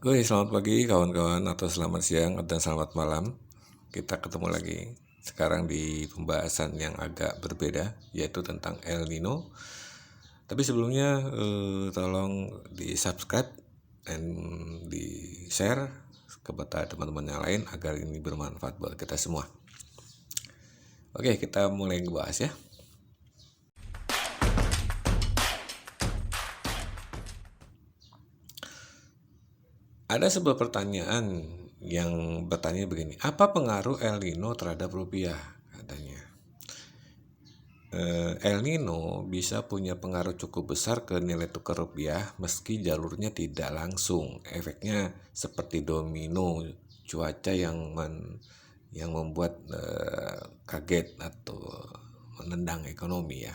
Oke, selamat pagi kawan-kawan, atau selamat siang dan selamat malam. Kita ketemu lagi sekarang di pembahasan yang agak berbeda, yaitu tentang El Nino. Tapi sebelumnya tolong di subscribe dan di share kepada teman-teman yang lain agar ini bermanfaat buat kita semua. Oke, kita mulai ngebahas ya. Ada sebuah pertanyaan yang bertanya begini, apa pengaruh El Nino terhadap rupiah? Katanya. El Nino bisa punya pengaruh cukup besar ke nilai tukar rupiah meski jalurnya tidak langsung. Efeknya seperti domino cuaca yang membuat kaget atau menendang ekonomi ya.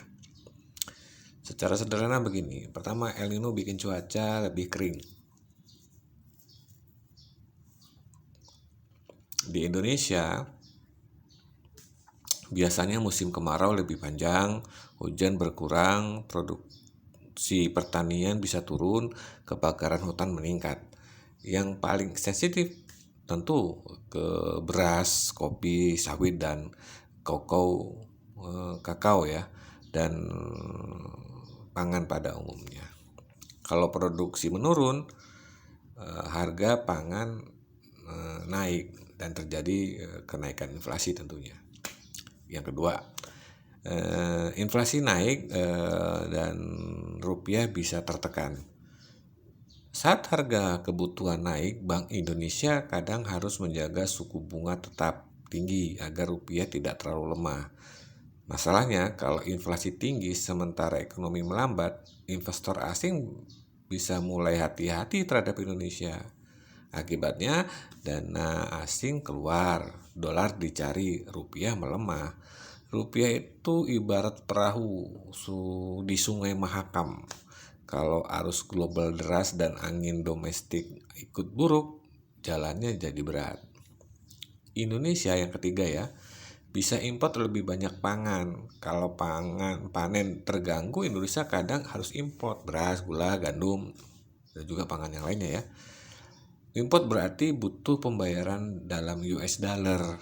Secara sederhana begini, pertama El Nino bikin cuaca lebih kering. Di Indonesia biasanya musim kemarau lebih panjang, hujan berkurang, produksi pertanian bisa turun, kebakaran hutan meningkat. Yang paling sensitif tentu ke beras, kopi, sawit, dan kakao ya, dan pangan pada umumnya. Kalau produksi menurun, harga pangan naik dan terjadi kenaikan inflasi tentunya. Yang kedua, inflasi naik dan rupiah bisa tertekan. Saat harga kebutuhan naik, Bank Indonesia kadang harus menjaga suku bunga tetap tinggi agar rupiah tidak terlalu lemah. Masalahnya, kalau inflasi tinggi sementara ekonomi melambat, investor asing bisa mulai hati-hati terhadap Indonesia. Akibatnya, dana asing keluar, dolar dicari, rupiah melemah. Rupiah itu ibarat perahu di Sungai Mahakam. Kalau arus global deras dan angin domestik ikut buruk, jalannya jadi berat. Indonesia yang ketiga ya, bisa import lebih banyak pangan. Kalau panen terganggu, Indonesia kadang harus import beras, gula, gandum, dan juga pangan yang lainnya ya. Import berarti butuh pembayaran dalam US dollar.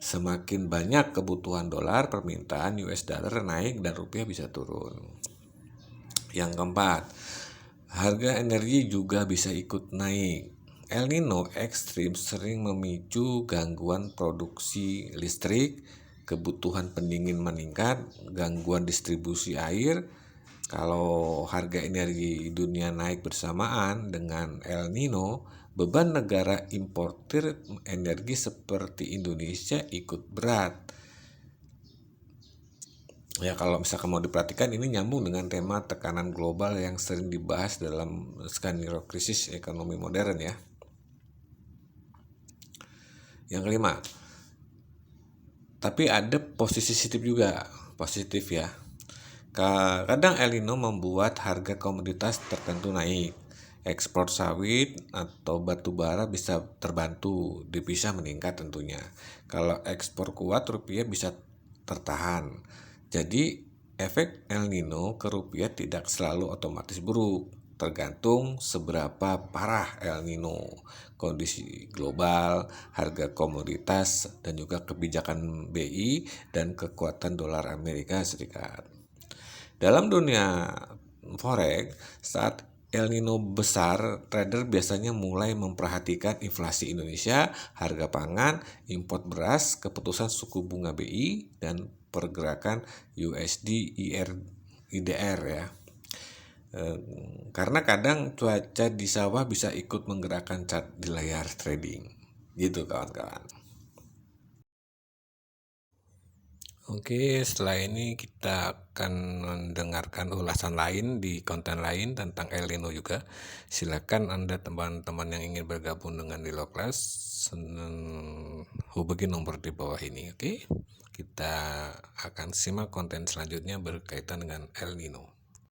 Semakin banyak kebutuhan dolar, permintaan US dollar naik dan rupiah bisa turun. Yang keempat, harga energi juga bisa ikut naik. El Nino ekstrim sering memicu gangguan produksi listrik, kebutuhan pendingin meningkat, gangguan distribusi air. Kalau harga energi dunia naik bersamaan dengan El Nino, beban negara importir energi seperti Indonesia ikut berat. Ya, kalau misalkan mau diperhatikan, ini nyambung dengan tema tekanan global yang sering dibahas dalam skenario krisis ekonomi modern ya. Yang kelima, tapi ada posisi positif ya. Kadang El Nino membuat harga komoditas tertentu naik. Ekspor sawit atau batu bara bisa terbantu, devisa meningkat tentunya. Kalau ekspor kuat, rupiah bisa tertahan. Jadi efek El Nino ke rupiah tidak selalu otomatis buruk, tergantung seberapa parah El Nino, kondisi global, harga komoditas, dan juga kebijakan BI dan kekuatan dolar Amerika Serikat. Dalam dunia forex, saat El Nino besar, trader biasanya mulai memperhatikan inflasi Indonesia, harga pangan, import beras, keputusan suku bunga BI, dan pergerakan USD IDR ya. Karena kadang cuaca di sawah bisa ikut menggerakkan chart di layar trading. Gitu kawan-kawan. Oke, setelah ini kita akan mendengarkan ulasan lain di konten lain tentang El Nino juga. Silakan Anda teman-teman yang ingin bergabung dengan Lilo Class, hubungi nomor di bawah ini. Oke, kita akan simak konten selanjutnya berkaitan dengan El Nino.